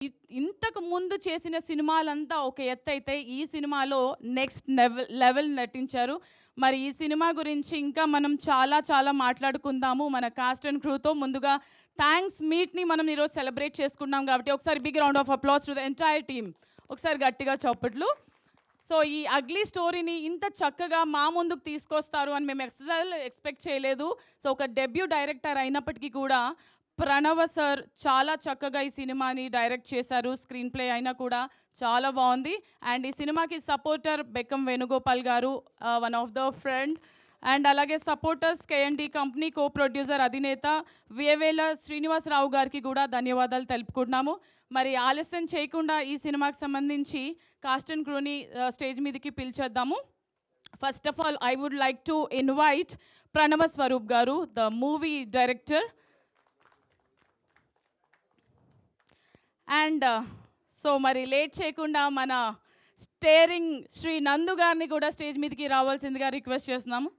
ఇంతకు ముందు చేసిన సినిమాలంతా ఒక ఎత్తు అయితే ఈ సినిమాలో నెక్స్ట్ లెవెల్ నటించారు. మరి ఈ సినిమా గురించి ఇంకా మనం చాలా చాలా మాట్లాడుకుందాము మన కాస్ట్ అండ్ క్రూతో. ముందుగా థ్యాంక్స్ మీట్ని మనం ఈరోజు సెలబ్రేట్ చేసుకున్నాం కాబట్టి ఒకసారి big round of applause to the entire team. ఒకసారి గట్టిగా చప్పట్లు. సో ఈ అగ్లీ స్టోరీని ఇంత చక్కగా మా ముందుకు తీసుకొస్తారు అని మేము ఎక్స్పెక్ట్ చేయలేదు. సో ఒక డెబ్యూ డైరెక్టర్ అయినప్పటికీ కూడా ప్రణవ సార్ చాలా చక్కగా ఈ సినిమాని డైరెక్ట్ చేశారు. స్క్రీన్ ప్లే అయినా కూడా చాలా బాగుంది. అండ్ ఈ సినిమాకి సపోర్టర్ బెక్కం వేణుగోపాల్ గారు, one of the friend. And అలాగే సపోర్టర్స్ కేఎన్డి కంపెనీ కో ప్రొడ్యూసర్ అధినేత వేవేల శ్రీనివాసరావు గారికి కూడా ధన్యవాదాలు తెలుపుకుంటున్నాము. మరి ఆలస్యం చేయకుండా ఈ సినిమాకి సంబంధించి కాస్ట్ అండ్ క్రూని స్టేజ్ మీదకి పిలిచేద్దాము. First of all I would like to invite Pranava Swaroop garu, the movie director. And so మరి లేట్ చేయకుండా మన స్టేరింగ్ శ్రీ నందు గారిని కూడా స్టేజ్ మీదకి రావాల్సిందిగా రిక్వెస్ట్ చేస్తున్నాము.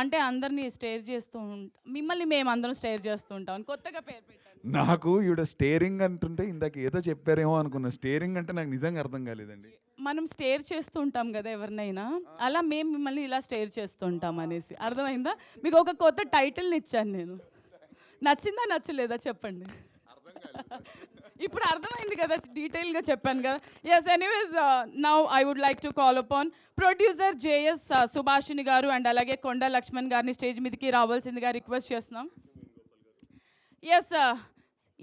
అంటే అందరినీ స్టేర్ చేస్తూ ఉంటాం, మిమ్మల్ని మేము అందరం స్టేర్ చేస్తూ ఉంటాం. కొత్తగా పేరు పెట్టారు నాకు ఈవిడ స్టేరింగ్ అంటుంటే ఇందాక ఏదో చెప్పారేమో అనుకున్నా. స్టేరింగ్ అంటే నాకు నిజంగా అర్థం కాలేదండి. మనం స్టేర్ చేస్తూ ఉంటాం కదా ఎవరినైనా, అలా మేము మిమ్మల్ని ఇలా స్టేర్ చేస్తూ ఉంటాం అనేసి. అర్థమైందా? మీకు ఒక కొత్త టైటిల్ని ఇచ్చాను నేను. నచ్చిందా నచ్చలేదా చెప్పండి. ఇప్పుడు అర్థమైంది కదా, డీటెయిల్గా చెప్పాను కదా. Yes, anyways now I would like to call upon producer J S Subhashini గారు అండ్ అలాగే కొండ లక్ష్మణ్ గారిని స్టేజ్ మీదకి రావాల్సిందిగా రిక్వెస్ట్ చేస్తున్నాం. ఎస్,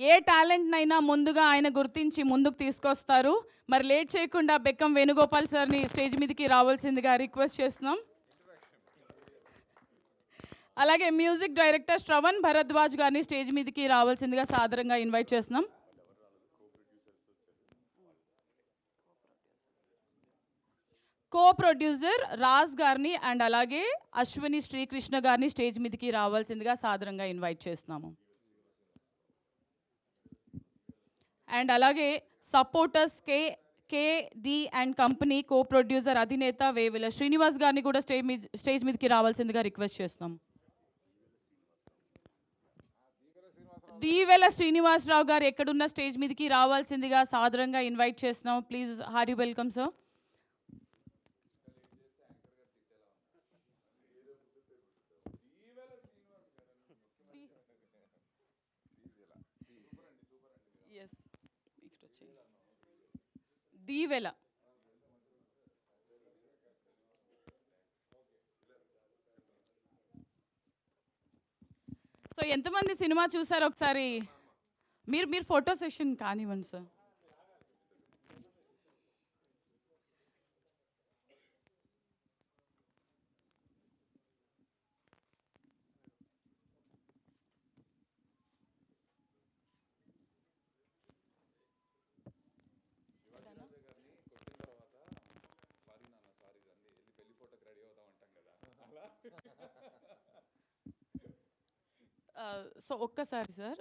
ఏ టాలెంట్నైనా ముందుగా ఆయన గుర్తించి ముందుకు తీసుకొస్తారు. మరి లేట్ చేయకుండా బెక్కం వేణుగోపాల్ సార్ని స్టేజ్ మీదకి రావాల్సిందిగా రిక్వెస్ట్ చేస్తున్నాం. అలాగే మ్యూజిక్ డైరెక్టర్ శ్రవణ్ భరద్వాజ్ గారిని స్టేజ్ మీదకి రావాల్సిందిగా సాదరంగా ఇన్వైట్ చేస్తున్నాం. కో ప్రొడ్యూసర్ రాజ్ గారిని అండ్ అలాగే అశ్విని శ్రీకృష్ణ గారిని స్టేజ్ మీదకి రావాల్సిందిగా సాదరంగా ఇన్వైట్ చేస్తున్నాము. అండ్ అలాగే సపోర్టర్స్ కేడి అండ్ కంపెనీ కో ప్రొడ్యూసర్ అధినేత వేవేల శ్రీనివాస్ గారిని కూడా స్టేజ్ మీదకి రావాల్సిందిగా రిక్వెస్ట్ చేస్తున్నాం. దీవెల శ్రీనివాసరావు గారు ఎక్కడున్న స్టేజ్ మీదకి రావాల్సిందిగా సాదరంగా ఇన్వైట్ చేస్తున్నాం. ప్లీజ్ హారీ వెల్కమ్ సార్. దీవెల. సో ఎంతమంది సినిమా చూసారు ఒకసారి మీరు ఫోటో సెషన్ కానివ్వండి సార్. సో ఒక్కసారి సార్,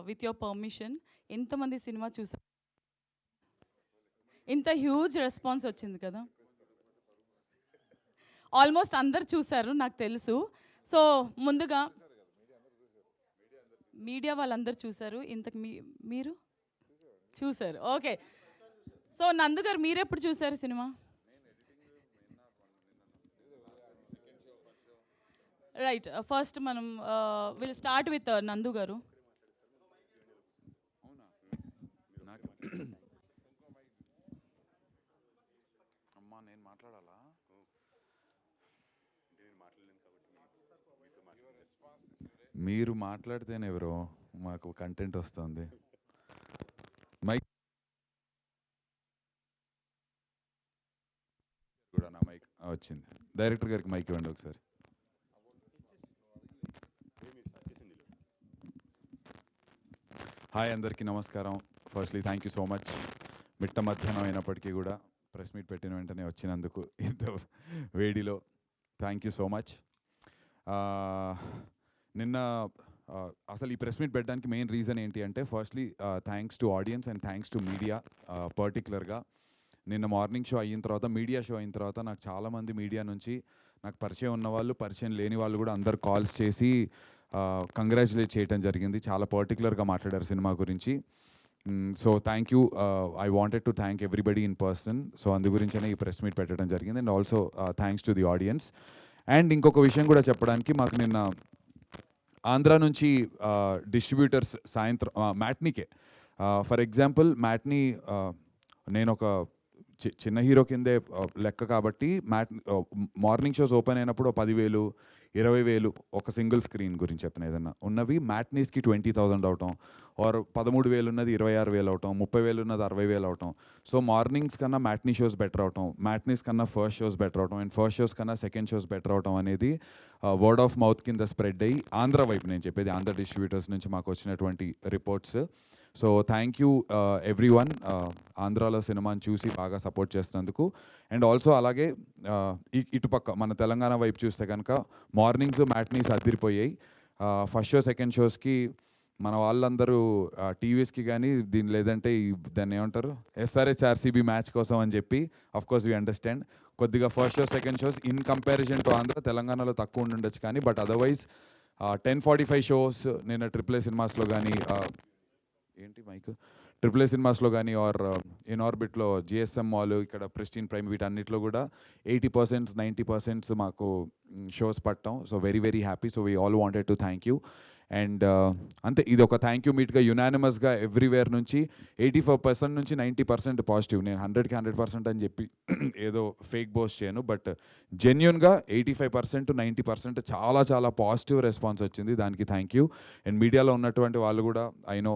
విత్ యువర్ పర్మిషన్, ఎంతమంది సినిమా చూసారు? ఇంత హ్యూజ్ రెస్పాన్స్ వచ్చింది కదా. ఆల్మోస్ట్ అందరు చూశారు నాకు తెలుసు. సో ముందుగా మీడియా వాళ్ళందరూ చూశారు. ఇంతకు మీరు చూశారు, ఓకే. సో నందు గారు మీరెప్పుడు చూశారు సినిమా? రైట్, ఫస్ట్ మనం విల్ స్టార్ట్ విత్ నందు గారు. అమ్మా నేను మాట్లాడాలా? మీరు మాట్లాడితేనే ఎవరో మాకు కంటెంట్ వస్తుంది. మైక్ కూడా నా మైక్ వచ్చింది. డైరెక్టర్ గారికి మైక్ ఇవ్వండి ఒకసారి. హాయ్, అందరికీ నమస్కారం. Firstly thank you so much. మిట్ట మధ్యాహ్నం అయినప్పటికీ కూడా ప్రెస్ మీట్ పెట్టిన వెంటనే వచ్చినందుకు ఇంత వేడిలో థ్యాంక్ యూ సో మచ్. నిన్న అసలు ఈ ప్రెస్ మీట్ పెట్టడానికి మెయిన్ రీజన్ ఏంటి అంటే, firstly thanks to audience and thanks to media. పర్టికులర్గా నిన్న మార్నింగ్ షో అయిన తర్వాత, మీడియా షో అయిన తర్వాత నాకు చాలామంది మీడియా నుంచి నాకు పరిచయం ఉన్న వాళ్ళు, పరిచయం లేని వాళ్ళు కూడా అందరు కాల్స్ చేసి కంగ్రాచులేట్ చేయడం జరిగింది. చాలా పర్టికులర్గా మాట్లాడారు సినిమా గురించి. So thank you. I wanted to thank everybody in person. So అందు గురించనే ఈ ప్రెస్ మీట్ పెట్టడం జరిగింది. And also thanks to the audience. And ఇంకొక విషయం కూడా చెప్పడానికి, మాకు నిన్న ఆంధ్ర నుంచి డిస్ట్రిబ్యూటర్స్ సాయంత్రం మ్యాట్నీకే, ఫర్ ఎగ్జాంపుల్ మ్యాట్నీ, నేను ఒక చిన్న హీరో కిందే లెక్క కాబట్టి మార్నింగ్ షోస్ ఓపెన్ అయినప్పుడు 10,000, 20,000 ఒక సింగిల్ స్క్రీన్ గురించి చెప్పిన ఏదన్నా ఉన్నవి మ్యాట్నీస్కి 20,000 అవటం, ఆర్ 13,000 ఉన్నది 26,000 అవటం, 30,000 ఉన్నది 60,000 అవటం. సో మార్నింగ్స్ కన్నా మ్యాట్నీ షోస్ బెటర్ అవటం, మ్యాట్నీస్ కన్నా ఫస్ట్ షోస్ బెటర్ అవటం, అండ్ ఫస్ట్ షోస్ కన్నా సెకండ్ షోస్ బెటర్ అవటం అనేది వర్డ్ ఆఫ్ మౌత్ కింద స్ప్రెడ్ అయ్యి ఆంధ్ర వైపు, నేను చెప్పేది ఆంధ్ర డిస్ట్రిబ్యూటర్స్ నుంచి మాకు వచ్చినటువంటి reports. So thank you every one, ఆంధ్రాలో సినిమాని చూసి బాగా సపోర్ట్ చేసినందుకు. అండ్ ఆల్సో అలాగే ఇటుపక్క మన తెలంగాణ వైపు చూస్తే కనుక మార్నింగ్స్ మ్యాట్నీస్ అదిరిపోయాయి. ఫస్ట్ షో సెకండ్ షోస్కి మన వాళ్ళందరూ టీవీస్కి కానీ దీని లేదంటే దాన్ని ఏమంటారు SRH RCB మ్యాచ్ కోసం అని చెప్పి, అఫ్కోర్స్ వీ అండర్స్టాండ్, కొద్దిగా first show second shows in comparison to Andhra తెలంగాణలో తక్కువ ఉండొచ్చు కానీ, బట్ అదర్వైజ్ 10:45 షోస్ నేను AAA సినిమాస్లో కానీ, ఏంటి మైక్, AAA సినిమాస్లో కానీ, ఆర్ ఇన్ ఆర్బిట్లో GSM మాల్, ఇక్కడ ప్రెస్టీన్ ప్రైమ్, వీటన్నిటిలో కూడా 80%, 90% మాకు షోస్ పట్టడం. So very very happy. So we all wanted to thank you. And అంతే, ఇది ఒక థ్యాంక్ యూ మీట్గా యునానిమస్గా ఎవ్రీవేర్ నుంచి 85% నుంచి 90% పాజిటివ్. నేను 100కి 100% అని చెప్పి ఏదో ఫేక్ బోస్ట్ చేయను, బట్ జెన్యున్గా 85% to 90% చాలా చాలా పాజిటివ్ రెస్పాన్స్ వచ్చింది. దానికి థ్యాంక్ యూ. అండ్ మీడియాలో ఉన్నటువంటి వాళ్ళు కూడా ఐ నో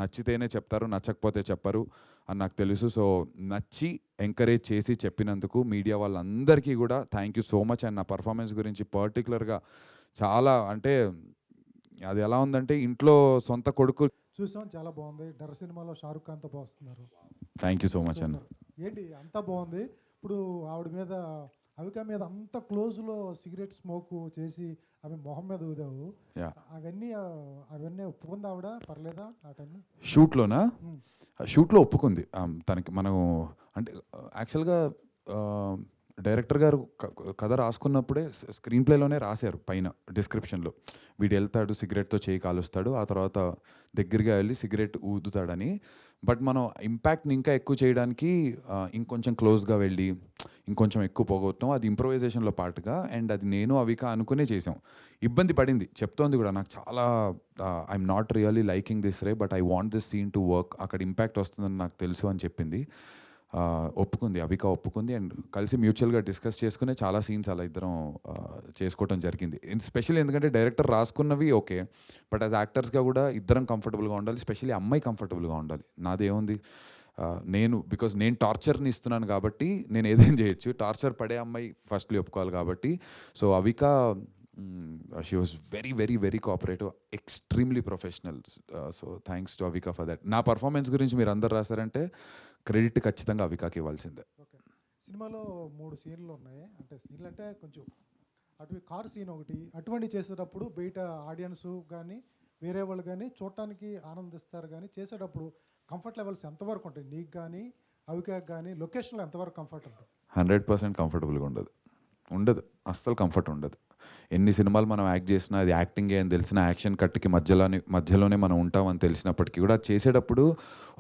నచ్చితేనే చెప్తారు, నచ్చకపోతే చెప్పరు అని నాకు తెలుసు. సో నచ్చి ఎంకరేజ్ చేసి చెప్పినందుకు మీడియా వాళ్ళందరికీ కూడా thank you so much. And నా పర్ఫార్మెన్స్ గురించి పర్టికులర్గా చాలా, అంటే అది ఎలా ఉందంటే ఇంట్లో సొంత కొడుకు చూసాం, చాలా బాగుంది. డర్ సినిమాలో షారుఖ్ ఖాన్తో పోస్తున్నారు. థ్యాంక్ యూ సో మచ్ అన్న. ఏంటి అంతా బాగుంది. ఇప్పుడు ఆవిడ మీద, అవిక మీద అంత క్లోజ్లో సిగరెట్ స్మోక్ చేసి ఆమె మొహం మీద ఊదావు, అవన్నీ అవన్నీ ఒప్పుకుంది ఆవిడ? పర్లేదా ఆ టైంలో? షూట్లోనా? షూట్లో ఒప్పుకుంది. తనకి మనం అంటే యాక్చువల్గా డైరెక్టర్ గారు కథ రాసుకున్నప్పుడే స్క్రీన్ ప్లేలోనే రాశారు పైన డిస్క్రిప్షన్లో, వీడు వెళ్తాడు సిగరెట్తో చేయి కాలుస్తాడు, ఆ తర్వాత దగ్గరగా వెళ్ళి సిగరెట్ ఊదుతాడని. బట్ మనం ఇంపాక్ట్ని ఇంకా ఎక్కువ చేయడానికి ఇంకొంచెం క్లోజ్గా వెళ్ళి ఇంకొంచెం ఎక్కువ పోగొట్టాం. అది ఇంప్రొవైజేషన్లో పార్ట్గా. అండ్ అది నేను అవిక అనుకునే చేసాం. ఇబ్బంది పడింది, చెప్తోంది కూడా నాకు చాలా, I'm not really liking this ray, but I want this scene to work, అక్కడ ఇంపాక్ట్ వస్తుందని నాకు తెలుసు అని చెప్పింది. ఒప్పుకుంది, అవిక ఒప్పుకుంది. అండ్ కలిసి మ్యూచువల్గా డిస్కస్ చేసుకునే చాలా సీన్స్ అలా ఇద్దరం చేసుకోవటం జరిగింది. స్పెషల్లీ ఎందుకంటే డైరెక్టర్ రాసుకున్నవి ఓకే, బట్ యాజ్ యాక్టర్స్గా కూడా ఇద్దరం కంఫర్టబుల్గా ఉండాలి, స్పెషల్లీ అమ్మాయి కంఫర్టబుల్గా ఉండాలి. నాదేముంది, బికాజ్ నేను టార్చర్ని ఇస్తున్నాను కాబట్టి నేను ఏదైనా చేయొచ్చు, టార్చర్ పడే అమ్మాయి ఫస్ట్లీ ఒప్పుకోవాలి కాబట్టి. So Avika she was very very very cooperative, extremely professional. So thanks to Avika for that. నా పర్ఫార్మెన్స్ గురించి మీరు అందరు రాశారంటే క్రెడిట్ ఖచ్చితంగా అవికాకి ఇవ్వాల్సిందే. ఓకే, సినిమాలో 3 సీన్లు ఉన్నాయి. అంటే సీన్లు అంటే కొంచెం అటు కారు సీన్ ఒకటి, అటువంటి చేసేటప్పుడు బయట ఆడియన్స్ కానీ వేరే వాళ్ళు కానీ చూడటానికి ఆనందిస్తారు, కానీ చేసేటప్పుడు కంఫర్ట్ లెవెల్స్ ఎంతవరకు ఉంటాయి నీకు కానీ అవికాకి కానీ? లొకేషన్లో ఎంతవరకు కంఫర్ట్ ఉంటుంది? 100% కంఫర్టబుల్గా ఉండదు, అస్సలు కంఫర్ట్ ఉండదు. ఎన్ని సినిమాలు మనం యాక్ట్ చేసినా అది యాక్టింగే అని తెలిసిన, యాక్షన్ కట్కి మధ్యలోనే మనం ఉంటామని తెలిసినప్పటికీ కూడా చేసేటప్పుడు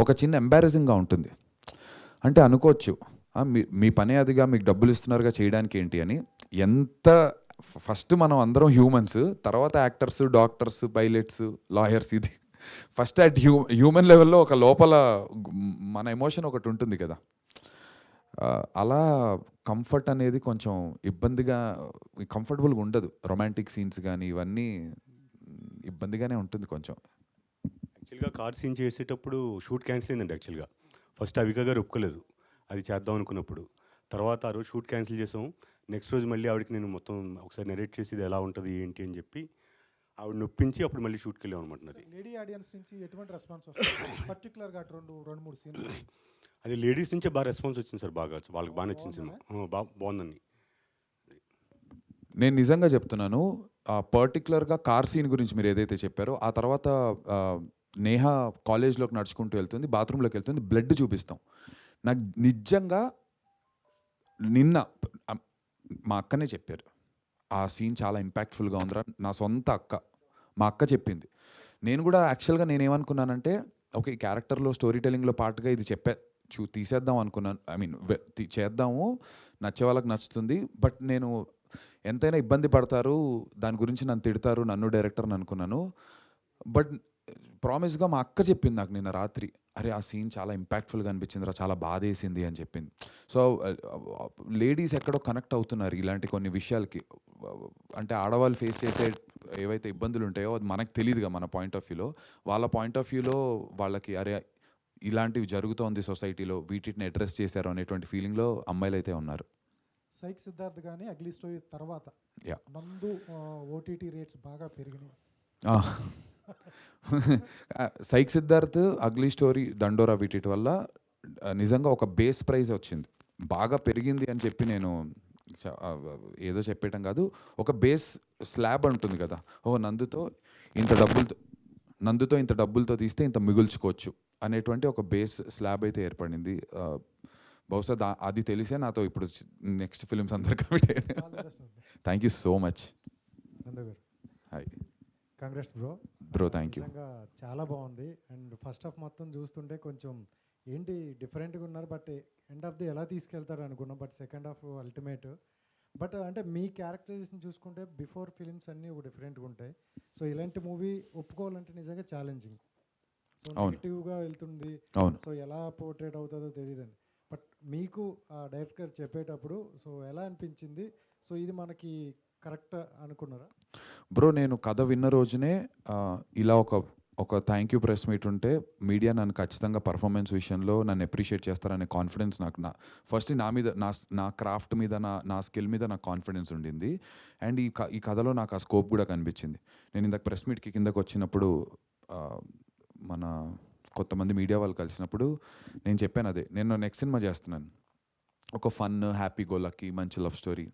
ఒక చిన్న ఎంబారసింగ్గా ఉంటుంది. అంటే అనుకోవచ్చు మీ పనే అదిగా, మీకు డబ్బులు ఇస్తున్నారుగా చేయడానికి ఏంటి అని. ఎంత ఫస్ట్ మనం అందరం హ్యూమన్స్, తర్వాత యాక్టర్స్, డాక్టర్స్, పైలట్స్, లాయర్స్. ఇది ఫస్ట్ అట్ హ్యూమన్ లెవెల్లో ఒక లోపల మన ఎమోషన్ ఒకటి ఉంటుంది కదా, అలా కంఫర్ట్ అనేది కొంచెం ఇబ్బందిగా, కంఫర్టబుల్గా ఉండదు. రొమాంటిక్ సీన్స్ కానీ ఇవన్నీ ఇబ్బందిగానే ఉంటుంది కొంచెం. యాక్చువల్గా కార్ సీన్ చేసేటప్పుడు షూట్ క్యాన్సిల్ అయిందండి. యాక్చువల్గా ఫస్ట్ అవిక గారు ఒప్పుకోలేదు అది చేద్దాం అనుకున్నప్పుడు. తర్వాత ఆ రోజు షూట్ క్యాన్సిల్ చేసాం. నెక్స్ట్ రోజు మళ్ళీ ఆవిడకి నేను మొత్తం ఒకసారి నెరేట్ చేసి ఇది ఎలా ఉంటుంది ఏంటి అని చెప్పి ఆవిడ నొప్పించి అప్పుడు మళ్ళీ షూట్కి వెళ్ళాం అనమాట. అది లేడీ ఆడియన్స్ నుంచి ఎటువంటి రెస్పాన్స్ వస్తుంది? పర్టికులర్గా 2-3 సీన్లు అది లేడీస్ నుంచే బాగా రెస్పాన్స్ వచ్చింది సార్. బాగా వాళ్ళకి బాగా నచ్చింది సినిమా, బాగుందని. నేను నిజంగా చెప్తున్నాను, పర్టికులర్గా కార్ సీన్ గురించి మీరు ఏదైతే చెప్పారో, ఆ తర్వాత నేహ కాలేజ్లోకి నడుచుకుంటూ వెళ్తుంది, బాత్రూంలోకి వెళ్తుంది, బ్లడ్ చూపిస్తాం. నాకు నిజంగా నిన్న మా అక్కనే చెప్పారు, ఆ సీన్ చాలా ఇంపాక్ట్ఫుల్గా ఉందిరా, నా సొంత అక్క మా అక్క చెప్పింది. నేను కూడా యాక్చువల్గా నేనేమనుకున్నానంటే ఓకే, ఈ క్యారెక్టర్లో స్టోరీ టెల్లింగ్లో పార్ట్గా ఇది తీసేద్దాం అనుకున్నాను. ఐ మీన్ చేద్దాము, నచ్చే వాళ్ళకి నచ్చుతుంది. బట్ నేను ఎంతైనా ఇబ్బంది పడతారు, దాని గురించి నన్ను తిడతారు, నన్ను డైరెక్టర్ని అనుకున్నాను. బట్ ప్రామిస్గా మా అక్క చెప్పింది నాకు నిన్న రాత్రి, అరే ఆ సీన్ చాలా ఇంపాక్ట్ఫుల్గా అనిపించిందిరా, చాలా బాధేసింది అని చెప్పింది. సో లేడీస్ ఎక్కడో కనెక్ట్ అవుతున్నారు ఇలాంటి కొన్ని విషయాలకి. అంటే ఆడవాళ్ళు ఫేస్ చేసే ఏవైతే ఇబ్బందులు ఉంటాయో అది మనకు తెలియదుగా మన పాయింట్ ఆఫ్ వ్యూలో. వాళ్ళ పాయింట్ ఆఫ్ వ్యూలో వాళ్ళకి అరే ఇలాంటివి జరుగుతోంది సొసైటీలో, వీటిని అడ్రస్ చేశారు అనేటువంటి ఫీలింగ్లో అమ్మాయిలు అయితే ఉన్నారు. సైక్ సిద్ధార్థ్ కానీ అగ్లీ స్టోరీ తర్వాత యా. నందు ఓటీటీ రేట్స్ బాగా పెరిగినాయి. సైక్ సిద్ధార్థ్, అగ్లీ స్టోరీ, దండోరా వీటి వల్ల నిజంగా ఒక బేస్ ప్రైజ్ వచ్చింది. బాగా పెరిగింది అని చెప్పి నేను ఏదో చెప్పేయటం కాదు. ఒక బేస్ స్లాబ్ ఉంటుంది కదా, నందుతో ఇంత డబ్బులతో తీస్తే ఇంత మిగుల్చుకోవచ్చు అనేటువంటి ఒక బేస్ స్లాబ్ అయితే ఏర్పడింది. బహుశా అది తెలిసే నాతో ఇప్పుడు నెక్స్ట్ ఫిల్మ్స్ అందరు కమిట్ అయ్యారు. Thank you so much. Hi congrats bro. Bro thank you. నిజంగా చాలా బాగుంది. అండ్ ఫస్ట్ హాఫ్ మొత్తం చూస్తుంటే కొంచెం ఏంటి డిఫరెంట్గా ఉన్నారు, బట్ ఎండ్ ఆఫ్ ది ఎలా తీసుకెళ్తారు అనుకున్నాం. But second half ultimate. But అంటే మీ క్యారెక్టరైజేషన్ చూసుకుంటే బిఫోర్ ఫిలిమ్స్ అన్నీ ఒక డిఫరెంట్గా ఉంటాయి. సో ఇలాంటి మూవీ ఒప్పుకోవాలంటే నిజంగా ఛాలెంజింగ్. సో నెగిటివ్గా వెళ్తుంది. అవును. సో ఎలా పోర్ట్రేట్ అవుతుందో తెలియదండి. బట్ మీకు ఆ డైరెక్టర్ గారు చెప్పేటప్పుడు సో ఎలా అనిపించింది? సో ఇది మనకి కరెక్ట్ అనుకున్నారా? బ్రో నేను కథ విన్న రోజునే ఇలా ఒక థ్యాంక్ యూ ప్రెస్ మీట్ ఉంటే మీడియా నన్ను ఖచ్చితంగా పర్ఫార్మెన్స్ విషయంలో నన్ను అప్రిషియేట్ చేస్తారనే కాన్ఫిడెన్స్ నాకు ఫస్ట్ నా మీద నా క్రాఫ్ట్ మీద నా స్కిల్ మీద నాకు కాన్ఫిడెన్స్ ఉండింది. అండ్ ఈ కథలో నాకు ఆ స్కోప్ కూడా కనిపించింది. నేను ఇందాక ప్రెస్ మీట్కి కిందకు వచ్చినప్పుడు మన కొంతమంది మీడియా వాళ్ళు కలిసినప్పుడు నేను చెప్పాను అదే, నేను నెక్స్ట్ సినిమా చేస్తున్నాను, ఒక ఫన్ హ్యాపీ గో లక్కీ మంచి లవ్ స్టోరీ,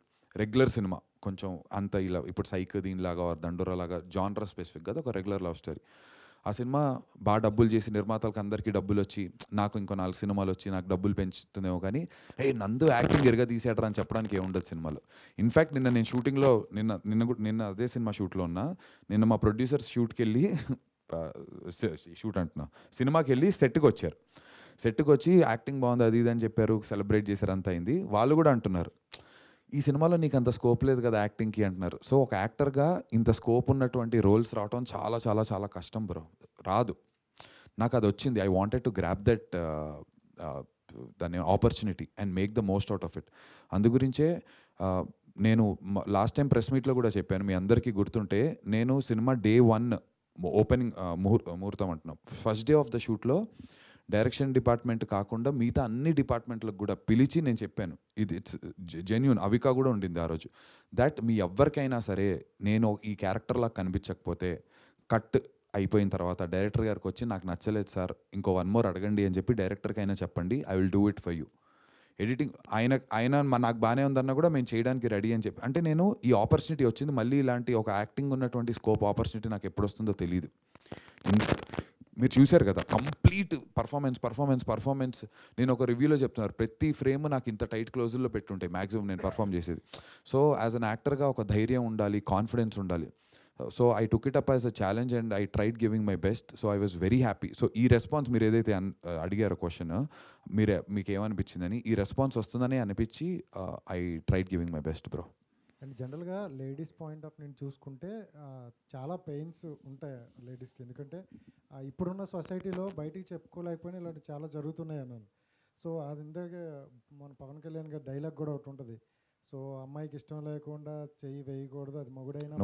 రెగ్యులర్ సినిమా, కొంచెం అంత ఇలా ఇప్పుడు సైక్ దీనిలాగా దండోరా లాగా జానర్ స్పెసిఫిక్ కదా, ఒక రెగ్యులర్ లవ్ స్టోరీ. ఆ సినిమా బాగా డబ్బులు చేసి నిర్మాతలకు అందరికీ డబ్బులు వచ్చి నాకు ఇంకో 4 సినిమాలు వచ్చి నాకు డబ్బులు పెంచుతుందేమో, కానీ నందు యాక్టింగ్ ఎరగా తీసేటరా అని చెప్పడానికి ఏముండదు సినిమాలో. ఇన్ఫ్యాక్ట్ నిన్న నేను షూటింగ్లో నిన్న అదే సినిమా షూట్లో ఉన్నా. నిన్న మా ప్రొడ్యూసర్స్ షూట్కి వెళ్ళి సినిమాకి వెళ్ళి సెట్కి వచ్చారు. సెట్కి వచ్చి యాక్టింగ్ బాగుంది అది ఇది అని చెప్పారు, సెలబ్రేట్ చేశారు, అంత అయింది. వాళ్ళు కూడా అంటున్నారు ఈ సినిమాలో నీకు అంత స్కోప్ లేదు కదా యాక్టింగ్కి అంటున్నారు. సో ఒక యాక్టర్గా ఇంత స్కోప్ ఉన్నటువంటి రోల్స్ రావడం చాలా చాలా చాలా కష్టం బ్రో, రాదు. నాకు అది వచ్చింది. I wanted to grab that దాని opportunity and make the most out of it. అందు గురించే నేను లాస్ట్ టైం ప్రెస్ మీట్లో కూడా చెప్పాను, మీ అందరికీ గుర్తుంటే నేను సినిమా డే 1 ఓపెనింగ్ ముహూర్తం అంటున్నాం, ఫస్ట్ డే ఆఫ్ ద షూట్లో డైరెక్షన్ డిపార్ట్మెంట్ కాకుండా మిగతా అన్ని డిపార్ట్మెంట్లకు కూడా పిలిచి నేను చెప్పాను, ఇది ఇట్స్ జెన్యూన్, అవికా కూడా ఉండింది ఆ రోజు, దట్ మీ ఎవ్వరికైనా సరే నేను ఈ క్యారెక్టర్లా కనిపించకపోతే కట్ అయిపోయిన తర్వాత డైరెక్టర్ గారికి వచ్చి నాకు నచ్చలేదు సార్ ఇంకో 1 మోర్ అడగండి అని చెప్పి డైరెక్టర్కి అయినా చెప్పండి, I will do it for you. Editing ఆయన నాకు బాగానే ఉందన్నా కూడా మేము చేయడానికి రెడీ అని చెప్పి, అంటే నేను ఈ ఆపర్చునిటీ వచ్చింది, మళ్ళీ ఇలాంటి ఒక యాక్టింగ్ ఉన్నటువంటి స్కోప్ ఆపర్చునిటీ నాకు ఎప్పుడు వస్తుందో తెలియదు. మీరు చూశారు కదా కంప్లీట్ పర్ఫార్మెన్స్. నేను ఒక రివ్యూలో చెప్తున్నారు, ప్రతి ఫ్రేమ్ నాకు ఇంత టైట్ క్లోజుల్లో పెట్టుంటాయి మ్యాక్సిమం నేను పర్ఫామ్ చేసేది. సో యాజ్ అన్ యాక్టర్గా ఒక ధైర్యం ఉండాలి, కాన్ఫిడెన్స్ ఉండాలి. So I took it up as a challenge and I tried giving my best. So I was very happy. So ఈ రెస్పాన్స్ మీరు ఏదైతే అడిగారో క్వశ్చన్, మీకు ఏమనిపించిందని, ఈ రెస్పాన్స్ వస్తుందని అనిపించి I tried giving my best bro. And జనరల్గా ladies point of నేను చూసుకుంటే చాలా పెయిన్స్ ఉంటాయి లేడీస్కి, ఎందుకంటే ఇప్పుడున్న సొసైటీలో బయటికి చెప్పుకోలేకపోయినా ఇలాంటి చాలా జరుగుతున్నాయి అన్నాను. సో అది ఇందాక మన పవన్ కళ్యాణ్ గారి డైలాగ్ కూడా ఒకటి ఉంటుంది, సో అమ్మాయికి ఇష్టం లేకుండా చెయ్యి వేయకూడదు, అది మొగుడైనా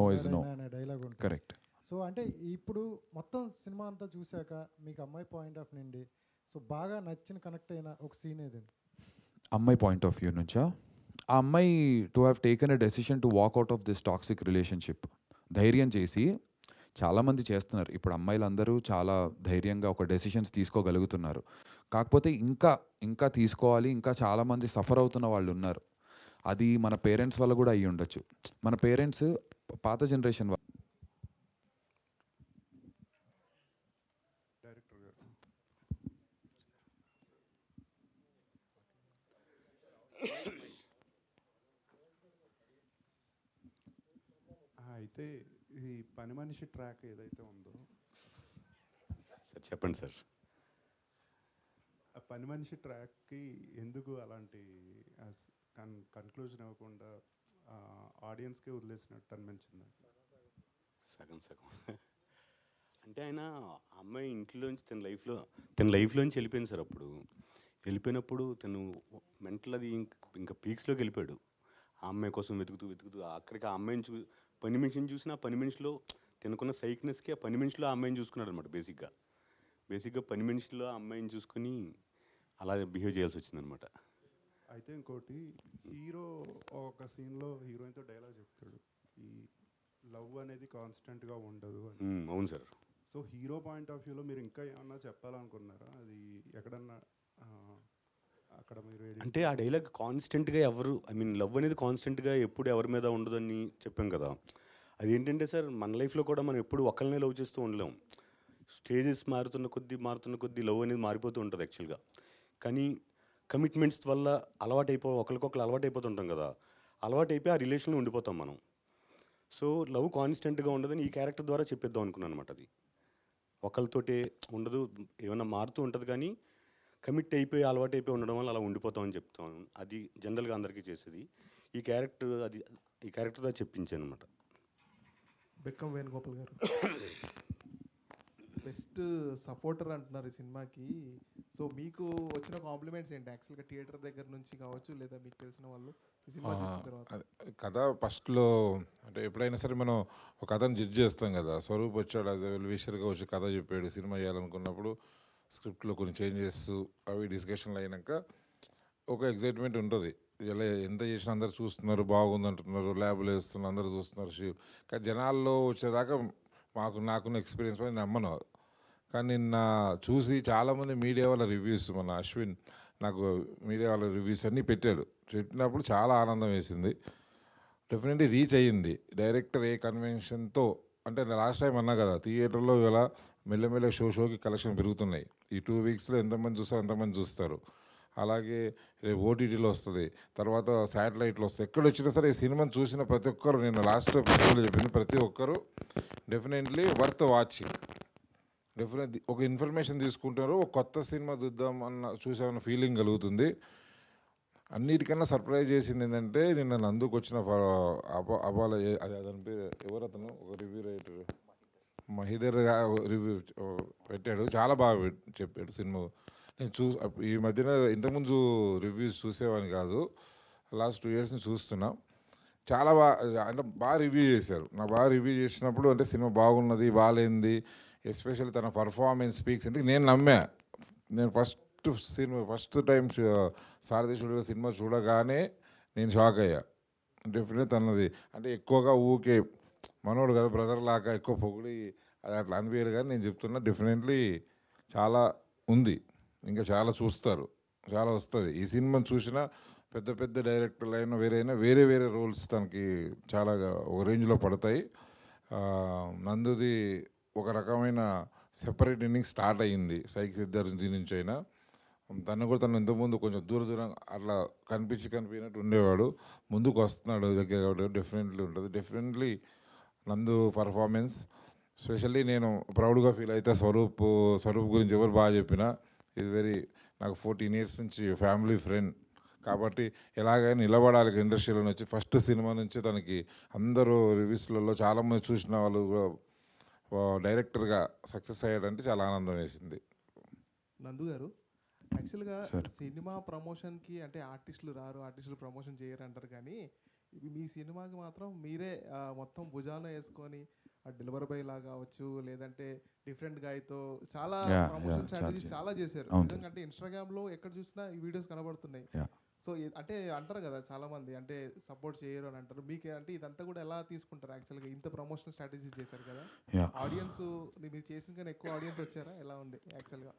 అనే డైలాగ్ ఉంటుంది. కరెక్ట్. సో అంటే ఇప్పుడు మొత్తం సినిమా అంతా చూశాక మీకు అమ్మాయి పాయింట్ ఆఫ్ నుండి సో బాగా నచ్చిన కనెక్ట్ అయిన ఒక సీన్ ఏదండి? అమ్మాయి పాయింట్ ఆఫ్ వ్యూ నుంచా? ఆ అమ్మాయి to have taken a decision to walk out of this toxic relationship ధైర్యం చేసి, చాలామంది చేస్తున్నారు ఇప్పుడు అమ్మాయిలందరూ చాలా ధైర్యంగా ఒక డెసిషన్స్ తీసుకోగలుగుతున్నారు. కాకపోతే ఇంకా తీసుకోవాలి, ఇంకా చాలామంది సఫర్ అవుతున్న వాళ్ళు ఉన్నారు. అది మన పేరెంట్స్ వల్ల కూడా అయ్యి ఉండొచ్చు. మన పేరెంట్స్ పాత జనరేషన్ అయితే ఈ పని మనిషి ట్రాక్ ఏదైతే ఉందో సార్ చెప్పండి సార్. ఆ పని మనిషి ట్రాక్కి ఎందుకు అలాంటి కన్క్లూజన్ ఇవ్వకుండా ఆడియన్స్కే వదిలేసినట్టు అనిపించింది? సగం సగం అంటే ఆయన ఆ అమ్మాయి ఇంట్లోంచి తన లైఫ్లోంచి వెళ్ళిపోయింది సార్. అప్పుడు వెళ్ళిపోయినప్పుడు తను మెంటల్ అది ఇంకా పీక్స్లోకి వెళ్ళిపోయాడు. ఆ అమ్మాయి కోసం వెతుకుతూ అక్కడికి ఆ అమ్మాయిని పని మనిషిని చూసిన ఆ పని మనిషిలో తనకున్న సైక్నెస్కి ఆ పని మనిషిలో ఆ అమ్మాయిని చూసుకున్నాడు అనమాట. బేసిక్గా పని మనిషిలో ఆ అమ్మాయిని చూసుకుని అలా బిహేవ్ చేయాల్సి వచ్చిందనమాట. అయితే ఇంకోటి, హీరో ఒక సీన్లో హీరోయిన్తో డైలాగ్ చెప్తాడు, ఈ లవ్ అనేది కాన్స్టెంట్గా ఉండదు అని. అవును sir. So hero point of వ్యూలో మీరు ఇంకా ఏమన్నా చెప్పాలనుకున్నారా? అది ఎక్కడన్నా అక్కడ మీరు అంటే ఆ డైలాగ్ కాన్స్టెంట్గా లవ్ అనేది కాన్స్టెంట్గా ఎప్పుడు ఎవరి మీద ఉండదని చెప్పాం కదా. అదేంటంటే సార్, మన లైఫ్లో కూడా మనం ఎప్పుడు ఒకరినే లవ్ చేస్తూ ఉండలేం. స్టేజెస్ మారుతున్న కొద్దీ లవ్ అనేది మారిపోతూ ఉంటుంది యాక్చువల్గా. కానీ కమిట్మెంట్స్ వల్ల ఒకరికొకరు అలవాటు అయిపోతుంటాం కదా. అలవాటు అయిపోయి ఆ రిలేషన్లో ఉండిపోతాం మనం. సో లవ్ కాన్స్టెంట్గా ఉండదని ఈ క్యారెక్టర్ ద్వారా చెప్పేద్దాం అనుకున్నాను అనమాట. అది ఒకరితోటే ఉండదు, ఏమైనా మారుతూ ఉంటుంది, కానీ కమిట్ అయిపోయి అలవాటు అయిపోయి ఉండడం వల్ల అలా ఉండిపోతామని చెప్తాను. అది జనరల్గా అందరికీ చేసేది. ఈ క్యారెక్టర్తో చెప్పించాను అనమాట. బెక్కం వేణుగోపాల్ గారు బెస్ట్ సపోర్టర్ అంటున్నారు ఈ సినిమాకి. సో మీకు వచ్చిన కాంప్లిమెంట్స్ ఏంటి యాక్చువల్గా థియేటర్ దగ్గర నుంచి కావచ్చు, లేదా మీకు తెలిసిన వాళ్ళు ఈ సినిమా చూసిన తర్వాత? కథ ఫస్ట్లో అంటే ఎప్పుడైనా సరే మనం ఒక కథను జడ్జ్ చేస్తాం కదా. స్వరూప్ వచ్చాడు యాజ్ వెల్ విషర్గా వచ్చి కథ చెప్పాడు. సినిమా చేయాలనుకున్నప్పుడు స్క్రిప్ట్లో కొన్ని చేంజెస్ అవి డిస్కషన్లు అయినాక ఒక ఎగ్జైట్మెంట్ ఉంటుంది. ఇలా ఎంత చేసినా అందరు చూస్తున్నారు, బాగుంది అంటున్నారు, ల్యాబ్లో వేస్తున్నారు, అందరూ చూస్తున్నారు. కానీ జనాల్లో వచ్చేదాకా నాకున్న ఎక్స్పీరియన్స్ పని నమ్మను. కానీ నిన్న చూసి చాలామంది మీడియా వాళ్ళ రివ్యూస్, మన అశ్విన్ నాకు మీడియా వాళ్ళ రివ్యూస్ అన్నీ పెట్టినప్పుడు చాలా ఆనందం వేసింది. డెఫినెట్లీ రీచ్ అయ్యింది. డైరెక్టర్ ఏ కన్వెన్షన్తో, అంటే లాస్ట్ టైం అన్నా కదా, థియేటర్లో ఇలా మెల్లమెల్ల షోకి కలెక్షన్ పెరుగుతున్నాయి. ఈ 2 వీక్స్లో ఎంతమంది చూస్తారు. అలాగే రేపు ఓటీటీలో వస్తుంది, తర్వాత శాటిలైట్లో వస్తుంది. ఎక్కడొచ్చినా సరే ఈ సినిమాని చూసిన ప్రతి ఒక్కరు, నేను లాస్ట్ ఎపిసోడ్లో చెప్పింది, ప్రతి ఒక్కరు డెఫినెట్లీ వర్త్ వాచింగ్. డెఫినెట్లీ ఒక ఇన్ఫర్మేషన్ తీసుకుంటారు, ఒక కొత్త సినిమా చూసామన్న ఫీలింగ్ కలుగుతుంది. అన్నిటికన్నా సర్ప్రైజ్ చేసింది ఏంటంటే, నిన్న నందుకు వచ్చిన అదని పేరు ఎవరతను, ఒక రివ్యూ రైటర్ మహిదర్ రివ్యూ పెట్టాడు. చాలా బాగా చెప్పాడు సినిమా. నేను ఈ మధ్యన ఇంతకుముందు రివ్యూస్ చూసేవాడిని కాదు, లాస్ట్ 2 years నుంచి చూస్తున్నా. చాలా బాగా రివ్యూ చేశారు. బాగా రివ్యూ చేసినప్పుడు అంటే సినిమా బాగున్నది, బాగాలేంది, ఎస్పెషల్లీ తన పర్ఫార్మెన్స్ స్పీక్స్. ఎందుకు నేను నమ్మా. నేను ఫస్ట్ టైం సారథి స్టూడియో సినిమా చూడగానే నేను షాక్ అయ్యా. డెఫినెట్లీ తనది అంటే ఎక్కువగా ఊకే మనోడు కదా, బ్రదర్ లాగా ఎక్కువ పొగిడి అది అట్లా అనిపించారు. కానీ నేను చెప్తున్నా, డెఫినెట్లీ చాలా ఉంది, ఇంకా చాలా చూస్తారు, చాలా వస్తుంది. ఈ సినిమాను చూసినా పెద్ద డైరెక్టర్లు అయినా వేరే రోల్స్ తనకి చాలా ఒక రేంజ్లో పడతాయి. నందుది ఒక రకమైన సెపరేట్ ఇన్నింగ్ స్టార్ట్ అయ్యింది సైకి సిద్ధార్థి నుంచి అయినా. తను కూడా తను ఇంతకుముందు కొంచెం దూరం అట్లా కనిపించినట్టు ఉండేవాడు. ముందుకు వస్తున్నాడు దగ్గర కాబట్టి డెఫినెట్లీ ఉంటుంది. డెఫినెట్లీ నందు పర్ఫార్మెన్స్ స్పెషల్లీ నేను ప్రౌడ్గా ఫీల్ అయితే. స్వరూప్ గురించి ఎవరు బాగా చెప్పినా, ఇది నాకు 14 years నుంచి ఫ్యామిలీ ఫ్రెండ్ కాబట్టి ఎలాగైనా నిలబడాలి ఇండస్ట్రీలో వచ్చి. ఫస్ట్ సినిమా నుంచి తనకి అందరూ రివ్యూస్లలో చాలామంది చూసిన వాళ్ళు డైరెక్టర్గా సక్సెస్ అయ్యాడంటే చాలా ఆనందం వేసింది. నందు గారు, యాక్చువల్గా సినిమా ప్రమోషన్కి అంటే ఆర్టిస్టులు రారు, ఆర్టిస్టులు ప్రమోషన్ చేయరు అంటారు, కానీ మీ సినిమాకి మాత్రం మీరే మొత్తం భుజాన వేసుకొని డెలివరీ బాయ్ లాగా కావచ్చు, లేదంటే డిఫరెంట్ గాయ్తో చాలా ప్రమోషన్ స్ట్రాటజీస్ చాలా చేశారు. ఎందుకంటే ఇన్స్టాగ్రామ్లో ఎక్కడ చూసినా ఈ వీడియోస్ కనబడుతున్నాయి. సో అంటే అంటారు కదా చాలామంది, అంటే సపోర్ట్ చేయరు అని అంటారు. మీకు అంటే ఇదంతా కూడా ఎలా తీసుకుంటారు? యాక్చువల్గా ఇంత ప్రమోషన్ స్ట్రాటజీస్ చేశారు కదా, ఆడియన్స్ మీరు చేసిన కానీ ఎక్కువ ఆడియన్స్ వచ్చారా? ఎలా ఉంది యాక్చువల్గా